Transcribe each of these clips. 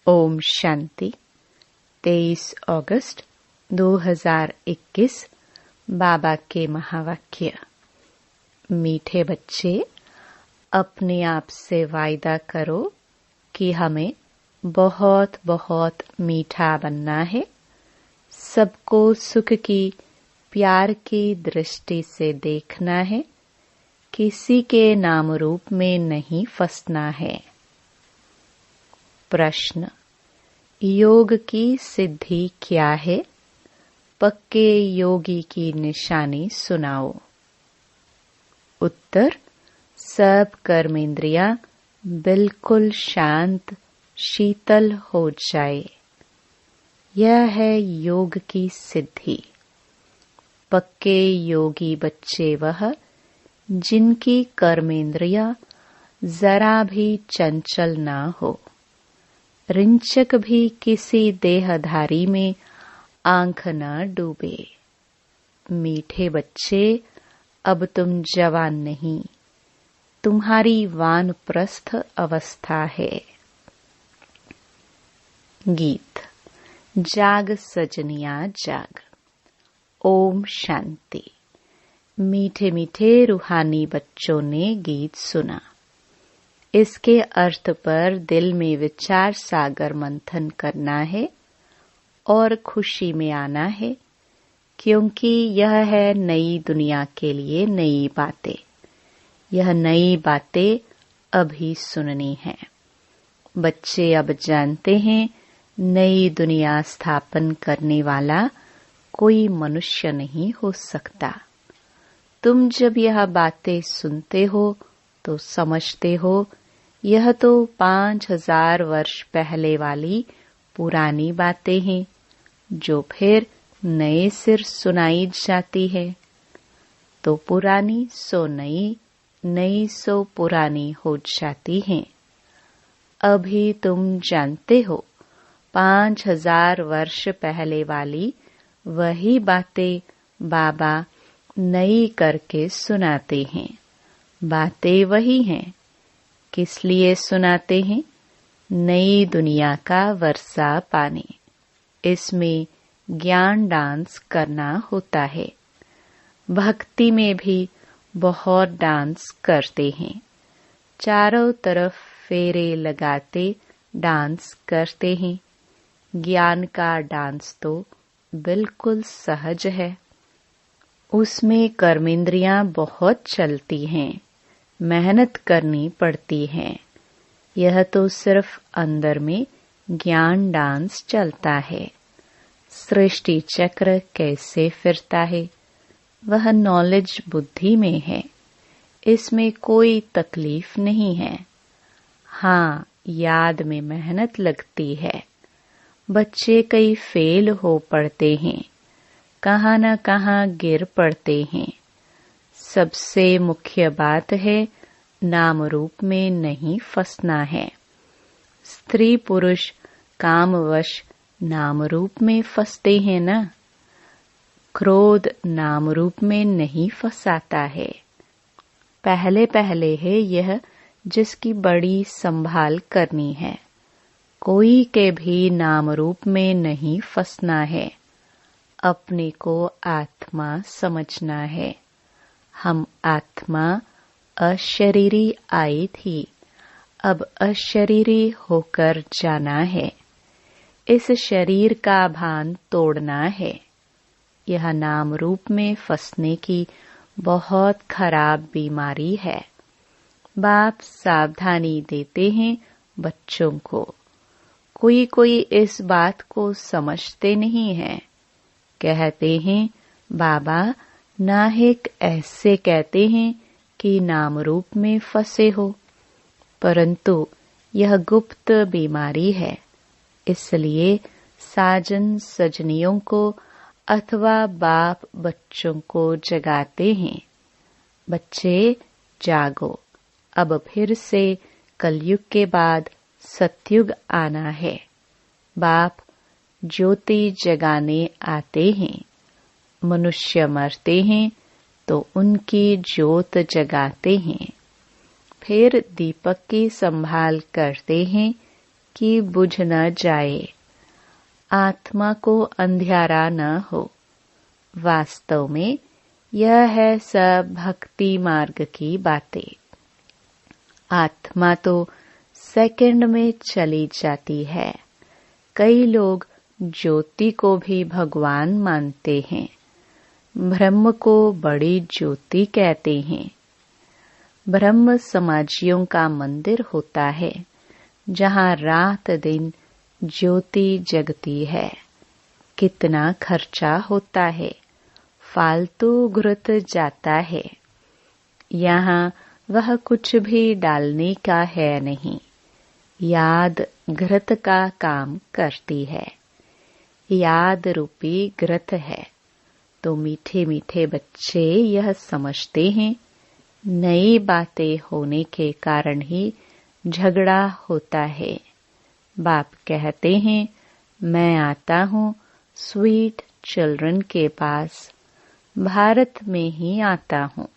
ओम शांति। 23 अगस्त 2021 बाबा के महावाक्य। मीठे बच्चे, अपने आप से वायदा करो कि हमें बहुत बहुत मीठा बनना है। सबको सुख की, प्यार की दृष्टि से देखना है। किसी के नाम रूप में नहीं फंसना है। प्रश्न: योग की सिद्धि क्या है? पक्के योगी की निशानी सुनाओ। उत्तर: सब कर्मेंद्रियां बिल्कुल शांत शीतल हो जाए। यह है योग की सिद्धि। पक्के योगी बच्चे वह जिनकी कर्मेंद्रियां जरा भी चंचल ना हो। रिंचक भी किसी देहधारी में आंख न डूबे। मीठे बच्चे, अब तुम जवान नहीं, तुम्हारी वानप्रस्थ अवस्था है। गीत। जाग सजनिया जाग। ओम शांति। मीठे मीठे रूहानी बच्चों ने गीत सुना। इसके अर्थ पर दिल में विचार सागर मंथन करना है और खुशी में आना है, क्योंकि यह है नई दुनिया के लिए नई बातें। यह नई बातें अभी सुननी है। बच्चे अब जानते हैं, नई दुनिया स्थापन करने वाला कोई मनुष्य नहीं हो सकता। तुम जब यह बातें सुनते हो तो समझते हो, यह तो 5000 वर्ष पहले वाली पुरानी बातें हैं, जो फिर नए सिर सुनाई जाती है। तो पुरानी सो नई, नई सो पुरानी हो जाती हैं। अभी तुम जानते हो, 5000 वर्ष पहले वाली वही बातें बाबा नई करके सुनाते हैं। बातें वही हैं। किस लिए सुनाते हैं? नई दुनिया का वर्षा पाने। इसमें ज्ञान डांस करना होता है। भक्ति में भी बहुत डांस करते हैं। चारों तरफ फेरे लगाते डांस करते हैं। ज्ञान का डांस तो बिल्कुल सहज है। उसमें कर्मेंद्रियां बहुत चलती हैं, मेहनत करनी पड़ती है। यह तो सिर्फ अंदर में ज्ञान डांस चलता है। सृष्टि चक्र कैसे फिरता है, वह नॉलेज बुद्धि में है। इसमें कोई तकलीफ नहीं है। हाँ, याद में मेहनत लगती है। बच्चे कई फेल हो पड़ते हैं, कहाँ न कहाँ गिर पड़ते हैं। सबसे मुख्य बात है, नाम रूप में नहीं फंसना है। स्त्री पुरुष कामवश नाम रूप में फंसते हैं ना। क्रोध नाम रूप में नहीं फंसाता है। पहले पहले है यह जिसकी बड़ी संभाल करनी है। कोई के भी नाम रूप में नहीं फंसना है। अपने को आत्मा समझना है। हम आत्मा अशरीरी आई थी, अब अशरीरी होकर जाना है। इस शरीर का भान तोड़ना है। यह नाम रूप में फंसने की बहुत खराब बीमारी है। बाप सावधानी देते हैं बच्चों को। कोई कोई इस बात को समझते नहीं है। कहते हैं, बाबा नाहिक ऐसे कहते हैं कि नाम रूप में फंसे हो, परंतु यह गुप्त बीमारी है। इसलिए साजन सजनियों को अथवा बाप बच्चों को जगाते हैं। बच्चे जागो, अब फिर से कलयुग के बाद सतयुग आना है। बाप ज्योति जगाने आते हैं। मनुष्य मरते हैं तो उनकी ज्योत जगाते हैं। फिर दीपक की संभाल करते हैं कि बुझ न जाए, आत्मा को अंधियारा न हो। वास्तव में यह है सब भक्ति मार्ग की बातें। आत्मा तो सेकंड में चली जाती है। कई लोग ज्योति को भी भगवान मानते हैं। ब्रह्म को बड़ी ज्योति कहते हैं। ब्रह्म समाजियों का मंदिर होता है, जहाँ रात दिन ज्योति जगती है। कितना खर्चा होता है, फालतू घृत जाता है। यहाँ वह कुछ भी डालने का है नहीं। याद घृत का काम करती है। याद रूपी घृत है। तो मीठे मीठे बच्चे यह समझते हैं, नई बातें होने के कारण ही झगड़ा होता है। बाप कहते हैं, मैं आता हूँ स्वीट चिल्ड्रन के पास। भारत में ही आता हूँ।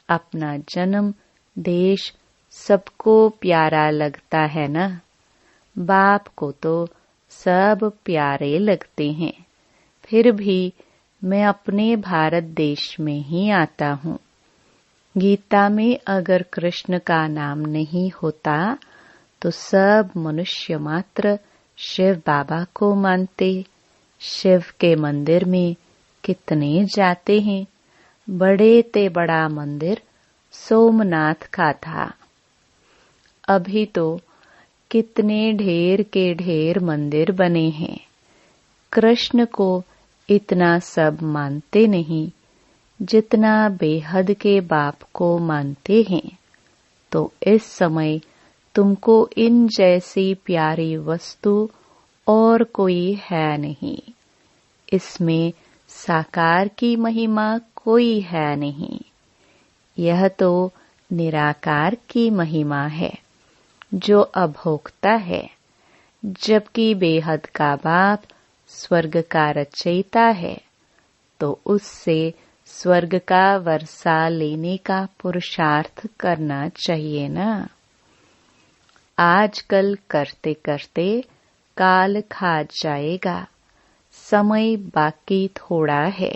अपना जन्म देश सबको प्यारा लगता है ना। बाप को तो सब प्यारे लगते हैं। फिर भी मैं अपने भारत देश में ही आता हूँ। गीता में अगर कृष्ण का नाम नहीं होता तो सब मनुष्य मात्र शिव बाबा को मानते। शिव के मंदिर में कितने जाते हैं। बड़े ते बड़ा मंदिर सोमनाथ का था। अभी तो कितने ढेर के ढेर मंदिर बने हैं। कृष्ण को इतना सब मानते नहीं जितना बेहद के बाप को मानते हैं। तो इस समय तुमको इन जैसी प्यारी वस्तु और कोई है नहीं। इसमें साकार की महिमा कोई है नहीं। यह तो निराकार की महिमा है, जो अभोक्ता है। जबकि बेहद का बाप स्वर्ग का रचयिता है, तो उससे स्वर्ग का वर्षा लेने का पुरुषार्थ करना चाहिए ना। आजकल करते करते काल खा जाएगा। समय बाकी थोड़ा है।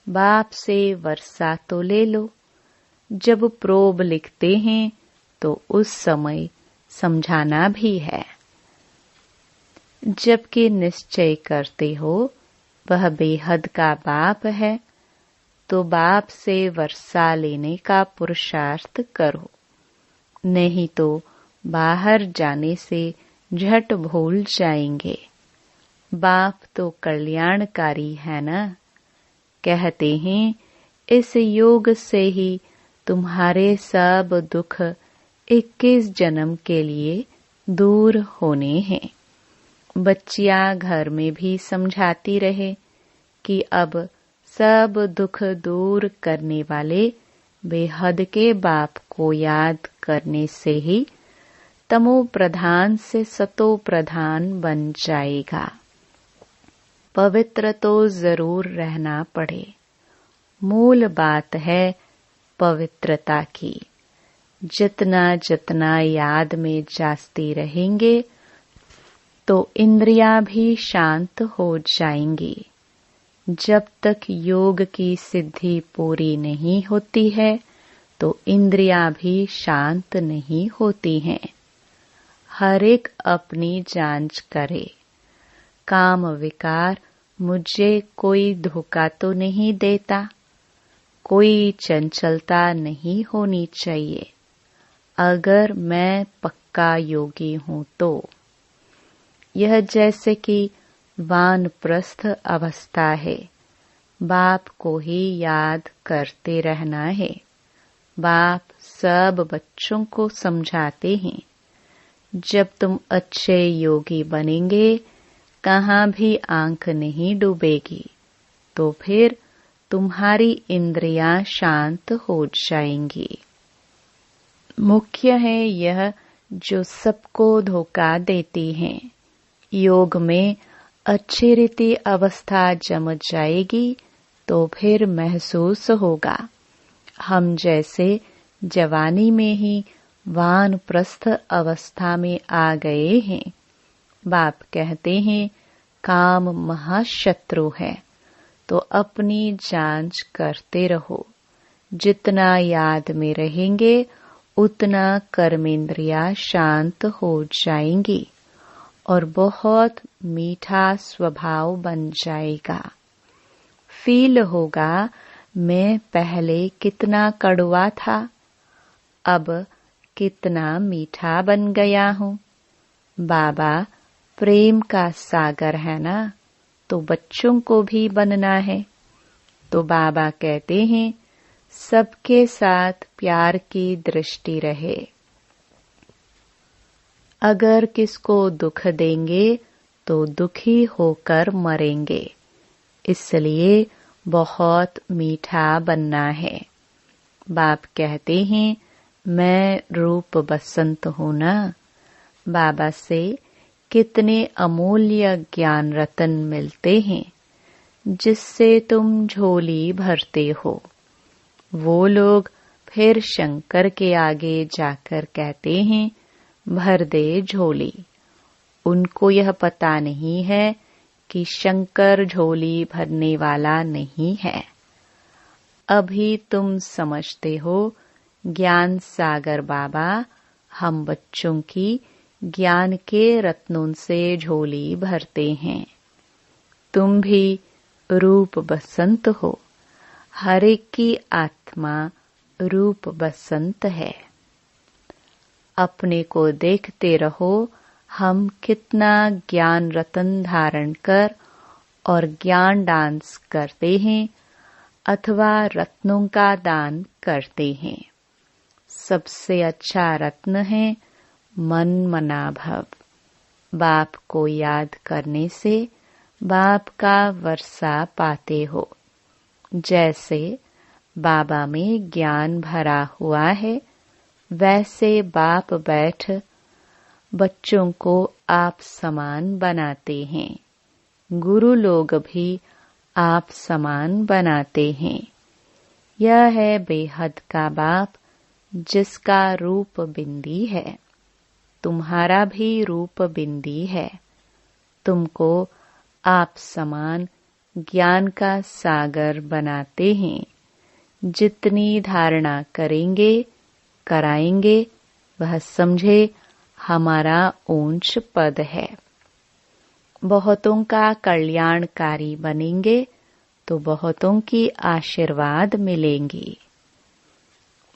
बाप से वर्षा तो ले लो। जब प्रोब लिखते हैं तो उस समय समझाना भी है। जबकि निश्चय करते हो वह बेहद का बाप है, तो बाप से वर्षा लेने का पुरुषार्थ करो। नहीं तो बाहर जाने से झट भूल जाएंगे। बाप तो कल्याणकारी है ना। कहते हैं, इस योग से ही तुम्हारे सब दुख 21 जन्म के लिए दूर होने हैं। बच्चियां घर में भी समझाती रहे कि अब सब दुख दूर करने वाले बेहद के बाप को याद करने से ही तमो प्रधान से सतो प्रधान बन जाएगा। पवित्र तो जरूर रहना पड़े। मूल बात है पवित्रता की। जितना जितना याद में जास्ती रहेंगे तो इंद्रियां भी शांत हो जाएंगी। जब तक योग की सिद्धि पूरी नहीं होती है तो इंद्रियां भी शांत नहीं होती हैं। हर एक अपनी जांच करे। काम विकार मुझे कोई धोखा तो नहीं देता। कोई चंचलता नहीं होनी चाहिए। अगर मैं पक्का योगी हूँ तो यह जैसे कि वानप्रस्थ अवस्था है। बाप को ही याद करते रहना है। बाप सब बच्चों को समझाते हैं, जब तुम अच्छे योगी बनेंगे कहाँ भी आंख नहीं डूबेगी, तो फिर तुम्हारी इंद्रियां शांत हो जाएंगी। मुख्य है यह जो सबको धोखा देती हैं। योग में अच्छी रीति अवस्था जम जाएगी तो फिर महसूस होगा हम जैसे जवानी में ही वानप्रस्थ अवस्था में आ गए हैं। बाप कहते हैं काम महाशत्रु है, तो अपनी जांच करते रहो। जितना याद में रहेंगे उतना कर्मेंद्रियां शांत हो जाएंगी और बहुत मीठा स्वभाव बन जाएगा। फील होगा मैं पहले कितना कड़वा था, अब कितना मीठा बन गया हूँ। बाबा प्रेम का सागर है ना, तो बच्चों को भी बनना है। तो बाबा कहते हैं सबके साथ प्यार की दृष्टि रहे। अगर किसको दुख देंगे तो दुखी होकर मरेंगे, इसलिए बहुत मीठा बनना है। बाप कहते हैं मैं रूप बसंत हूँ ना। बाबा से कितने अमूल्य ज्ञान रतन मिलते हैं, जिससे तुम झोली भरते हो। वो लोग फिर शंकर के आगे जाकर कहते हैं भर दे झोली। उनको यह पता नहीं है कि शंकर झोली भरने वाला नहीं है। अभी तुम समझते हो ज्ञान सागर बाबा हम बच्चों की ज्ञान के रत्नों से झोली भरते हैं। तुम भी रूप बसंत हो। हर एक की आत्मा रूप बसंत है। अपने को देखते रहो हम कितना ज्ञान रतन धारण कर और ज्ञान डांस करते हैं अथवा रत्नों का दान करते हैं। सबसे अच्छा रत्न है मन मना भव। बाप को याद करने से बाप का वर्षा पाते हो। जैसे बाबा में ज्ञान भरा हुआ है, वैसे बाप बैठ बच्चों को आप समान बनाते हैं। गुरु लोग भी आप समान बनाते हैं। यह है बेहद का बाप जिसका रूप बिंदी है। तुम्हारा भी रूप बिंदी है। तुमको आप समान ज्ञान का सागर बनाते हैं। जितनी धारणा करेंगे कराएंगे वह समझे हमारा ऊंच पद है। बहुतों का कल्याणकारी बनेंगे तो बहुतों की आशीर्वाद मिलेंगी।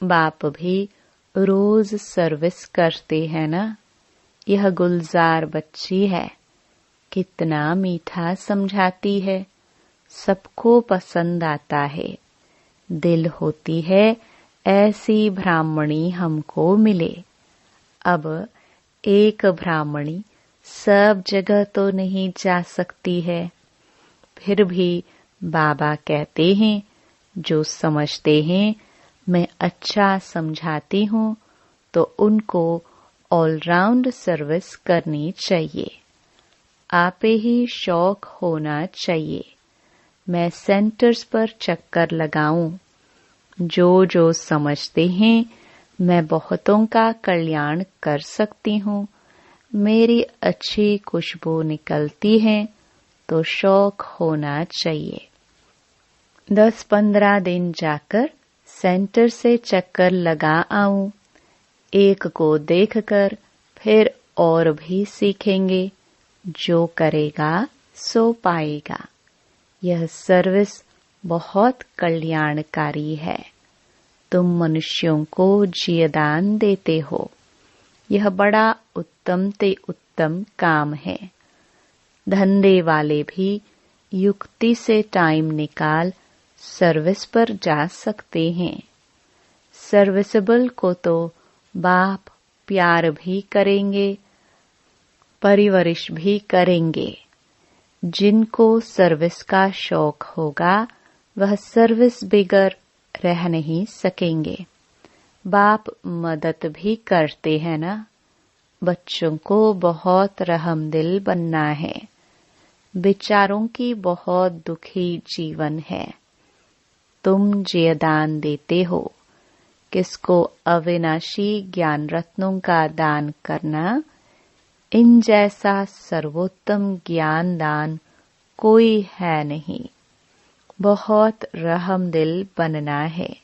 बाप भी रोज सर्विस करते हैं ना। यह गुलजार बच्ची है, कितना मीठा समझाती है, सबको पसंद आता है। दिल होती है ऐसी ब्राह्मणी हमको मिले। अब एक ब्राह्मणी सब जगह तो नहीं जा सकती है, फिर भी बाबा कहते हैं जो समझते हैं मैं अच्छा समझाती हूँ तो उनको ऑलराउंड सर्विस करनी चाहिए। आपे ही शौक होना चाहिए मैं सेंटर्स पर चक्कर लगाऊं। जो समझते हैं मैं बहुतों का कल्याण कर सकती हूँ, मेरी अच्छी खुशबू निकलती है, तो शौक होना चाहिए। 10-15 दिन जाकर सेंटर से चक्कर लगा आऊं। एक को देखकर फिर और भी सीखेंगे। जो करेगा सो पाएगा। यह सर्विस बहुत कल्याणकारी है। तुम मनुष्यों को जीवदान देते हो। यह बड़ा उत्तम ते उत्तम काम है। धंधे वाले भी युक्ति से टाइम निकाल सर्विस पर जा सकते हैं। सर्विसेबल को तो बाप प्यार भी करेंगे, परिवरिश भी करेंगे। जिनको सर्विस का शौक होगा वह सर्विस बिगर रह नहीं सकेंगे। बाप मदद भी करते हैं ना। बच्चों को बहुत रहमदिल बनना है। बेचारों की बहुत दुखी जीवन है। तुम जीवदान देते हो। किसको अविनाशी ज्ञान रत्नों का दान करना, इन जैसा सर्वोत्तम ज्ञान दान कोई है नहीं। बहुत रहमदिल बनना है।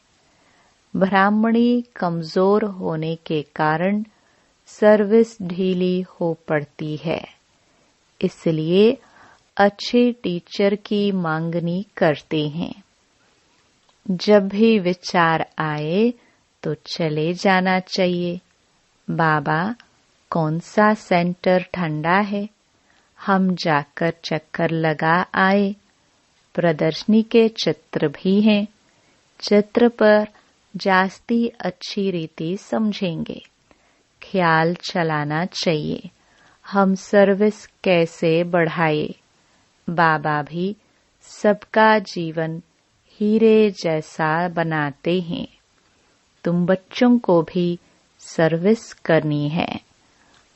ब्राह्मणी कमजोर होने के कारण सर्विस ढीली हो पड़ती है, इसलिए अच्छे टीचर की मांगनी करते हैं। जब भी विचार आए तो चले जाना चाहिए। बाबा, कौन सा सेंटर ठंडा है, हम जाकर चक्कर लगा आए। प्रदर्शनी के चित्र भी हैं। चित्र पर जास्ती अच्छी रीति समझेंगे। ख्याल चलाना चाहिए, हम सर्विस कैसे बढ़ाए। बाबा भी सबका जीवन हीरे जैसा बनाते हैं। तुम बच्चों को भी सर्विस करनी है।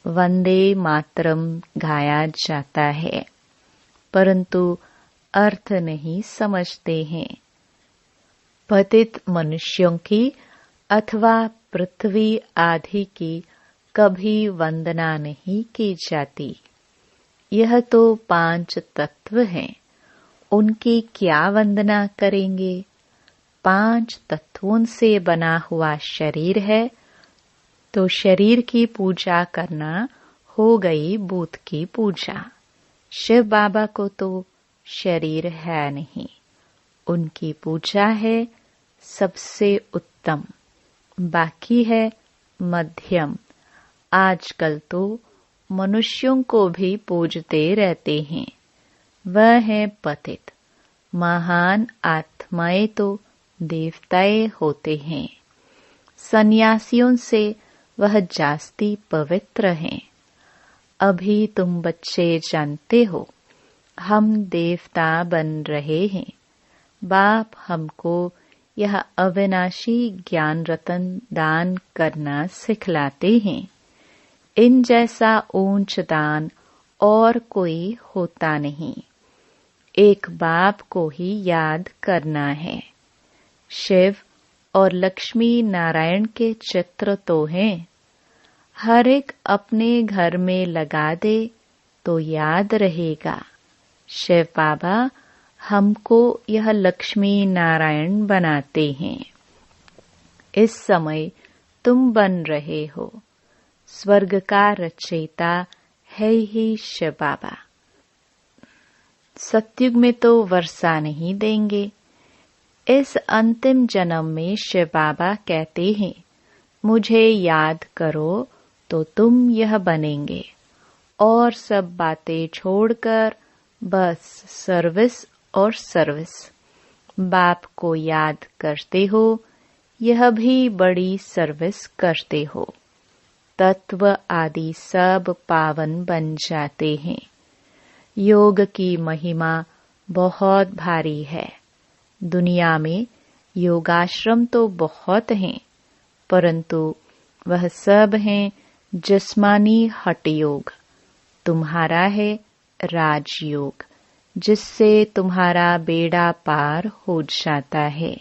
वंदे मातरम गाया जाता है, परंतु अर्थ नहीं समझते हैं। पतित मनुष्यों की अथवा पृथ्वी आदि की कभी वंदना नहीं की जाती। यह तो 5 तत्व हैं, उनकी क्या वंदना करेंगे। 5 तत्वों से बना हुआ शरीर है, तो शरीर की पूजा करना हो गई बूथ की पूजा। शिव बाबा को तो शरीर है नहीं, उनकी पूजा है सबसे उत्तम, बाकी है मध्यम। आजकल तो मनुष्यों को भी पूजते रहते हैं, वह है पतित। महान आत्माएं तो देवताएं होते हैं। सन्यासियों से वह जास्ती पवित्र हैं। अभी तुम बच्चे जानते हो, हम देवता बन रहे हैं। बाप हमको यह अविनाशी ज्ञान रतन दान करना सिखलाते हैं। इन जैसा ऊंच दान और कोई होता नहीं। एक बाप को ही याद करना है। शिव और लक्ष्मी नारायण के चित्र तो हैं। हर एक अपने घर में लगा दे तो याद रहेगा। शिव बाबा हमको यह लक्ष्मी नारायण बनाते हैं। इस समय तुम बन रहे हो। स्वर्ग का रचयिता है ही शिव बाबा। सतयुग में तो वर्षा नहीं देंगे। इस अंतिम जन्म में शिव बाबा कहते हैं, मुझे याद करो तो तुम यह बनेंगे। और सब बातें छोड़कर बस सर्विस और सर्विस। बाप को याद करते हो, यह भी बड़ी सर्विस करते हो। तत्व आदि सब पावन बन जाते हैं। योग की महिमा बहुत भारी है। दुनिया में योगाश्रम तो बहुत हैं, परंतु वह सब हैं जिस्मानी हठ योग। तुम्हारा है राजयोग, जिससे तुम्हारा बेड़ा पार हो जाता है।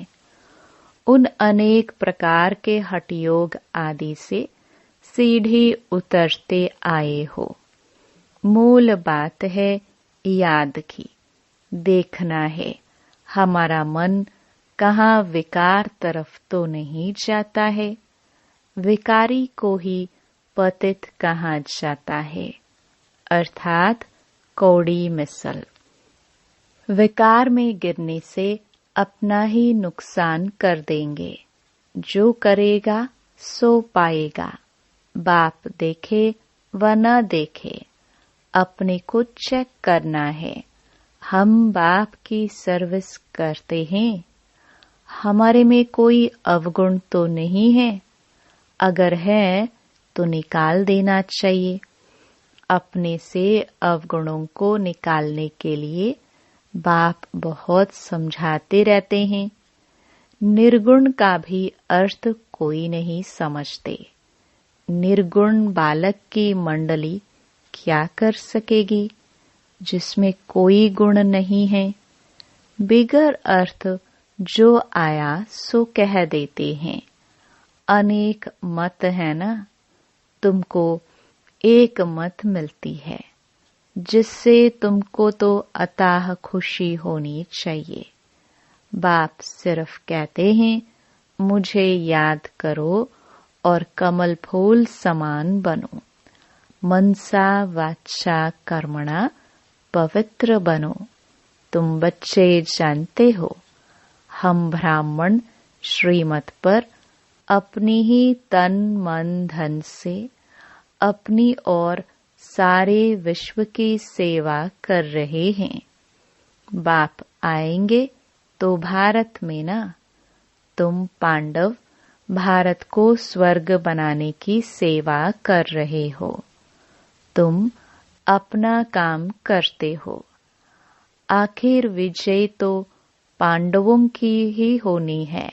उन अनेक प्रकार के हठ योग आदि से सीढ़ी उतरते आए हो। मूल बात है याद की। देखना है हमारा मन कहाँ विकार तरफ तो नहीं जाता है। विकारी को ही पतित कहा जाता है, अर्थात कौड़ी मिसल। विकार में गिरने से अपना ही नुकसान कर देंगे। जो करेगा सो पाएगा। बाप देखे व न देखे, अपने को चेक करना है। हम बाप की सर्विस करते हैं। हमारे में कोई अवगुण तो नहीं है। अगर है तो निकाल देना चाहिए। अपने से अवगुणों को निकालने के लिए बाप बहुत समझाते रहते हैं। निर्गुण का भी अर्थ कोई नहीं समझते। निर्गुण बालक की मंडली क्या कर सकेगी, जिसमें कोई गुण नहीं है। बिगर अर्थ जो आया सो कह देते हैं। अनेक मत है ना, तुमको एक मत मिलती है जिससे तुमको तो अताह खुशी होनी चाहिए। बाप सिर्फ कहते हैं मुझे याद करो और कमल फूल समान बनो, मनसा वाचा कर्मणा पवित्र बनो। तुम बच्चे जानते हो हम ब्राह्मण श्रीमत पर अपनी ही तन मन धन से अपनी और सारे विश्व की सेवा कर रहे हैं। बाप आएंगे तो भारत में ना, तुम पांडव भारत को स्वर्ग बनाने की सेवा कर रहे हो। तुम अपना काम करते हो, आखिर विजय तो पांडवों की ही होनी है।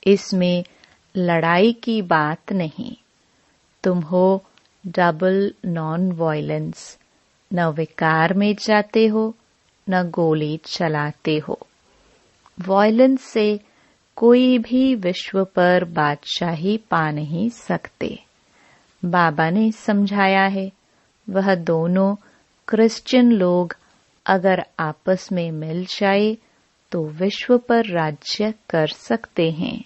इसमें लड़ाई की बात नहीं। तुम हो डबल नॉन वायलेंस, न विकार में जाते हो न गोली चलाते हो। वायलेंस से कोई भी विश्व पर बादशाही पा नहीं सकते। बाबा ने समझाया है, वह दोनों क्रिश्चियन लोग अगर आपस में मिल जाए तो विश्व पर राज्य कर सकते हैं,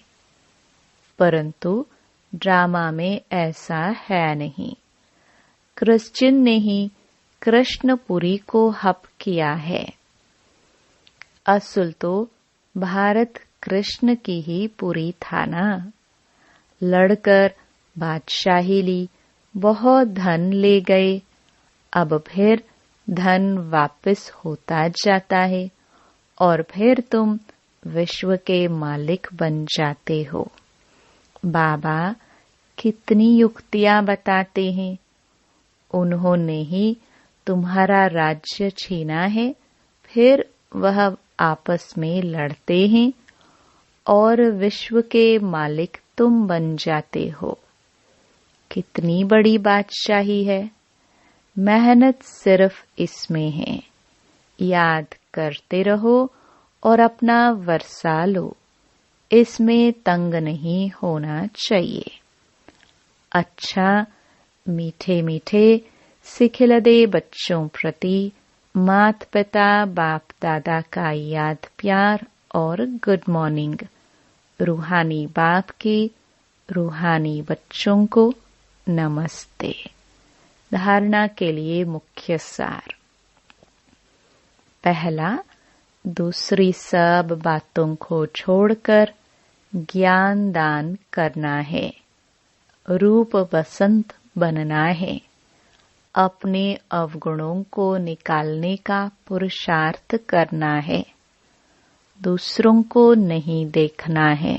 परंतु ड्रामा में ऐसा है नहीं। क्रिश्चियन ने ही कृष्णपुरी को हप किया है। असल तो भारत कृष्ण की ही पुरी था ना। लड़कर बादशाही ली, बहुत धन ले गए। अब फिर धन वापस होता जाता है और फिर तुम विश्व के मालिक बन जाते हो। बाबा कितनी युक्तियां बताते हैं। उन्होंने ही तुम्हारा राज्य छीना है, फिर वह आपस में लड़ते हैं और विश्व के मालिक तुम बन जाते हो। कितनी बड़ी बादशाही है। मेहनत सिर्फ इसमें है। याद करते रहो और अपना वर्षा लो। इसमें तंग नहीं होना चाहिए। अच्छा, मीठे मीठे सिखिलदे बच्चों प्रति माता पिता बाप दादा का याद प्यार और गुड मॉर्निंग। रूहानी बाप की रूहानी बच्चों को नमस्ते। धारणा के लिए मुख्य सार। पहला, दूसरी सब बातों को छोड़कर ज्ञान दान करना है। रूप बसंत बनना है। अपने अवगुणों को निकालने का पुरुषार्थ करना है। दूसरों को नहीं देखना है।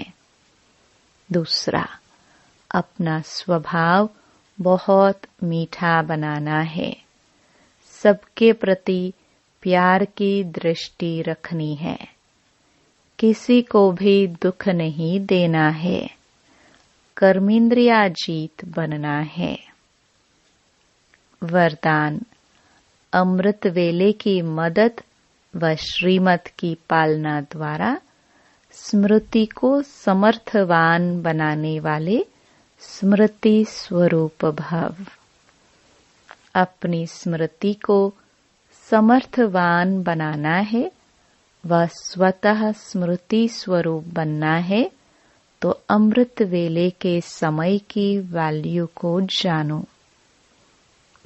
दूसरा, अपना स्वभाव बहुत मीठा बनाना है। सबके प्रति प्यार की दृष्टि रखनी है। किसी को भी दुख नहीं देना है। कर्मेंद्रियाजीत बनना है। वरदान, अमृत वेले की मदद व श्रीमत की पालना द्वारा स्मृति को समर्थवान बनाने वाले स्मृति स्वरूप भव। अपनी स्मृति को समर्थवान बनाना है व स्वतः स्मृति स्वरूप बनना है तो अमृत वेले के समय की वैल्यू को जानो।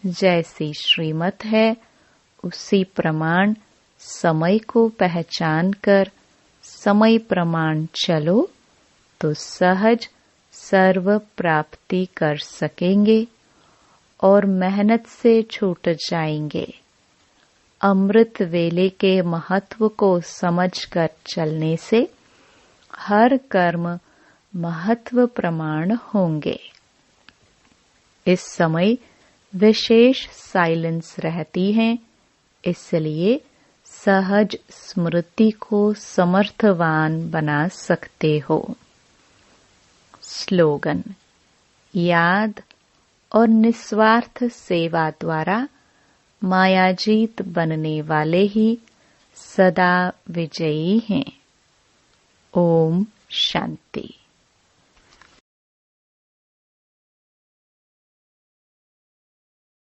जैसी श्रीमत है उसी प्रमाण समय को पहचान कर समय प्रमाण चलो तो सहज सर्व प्राप्ति कर सकेंगे और मेहनत से छूट जाएंगे। अमृत वेले के महत्व को समझकर चलने से हर कर्म महत्व प्रमाण होंगे। इस समय विशेष साइलेंस रहती है, इसलिए सहज स्मृति को समर्थवान बना सकते हो। स्लोगन, याद और निस्वार्थ सेवा द्वारा मायाजीत बनने वाले ही सदा विजयी हैं। ओम शांति।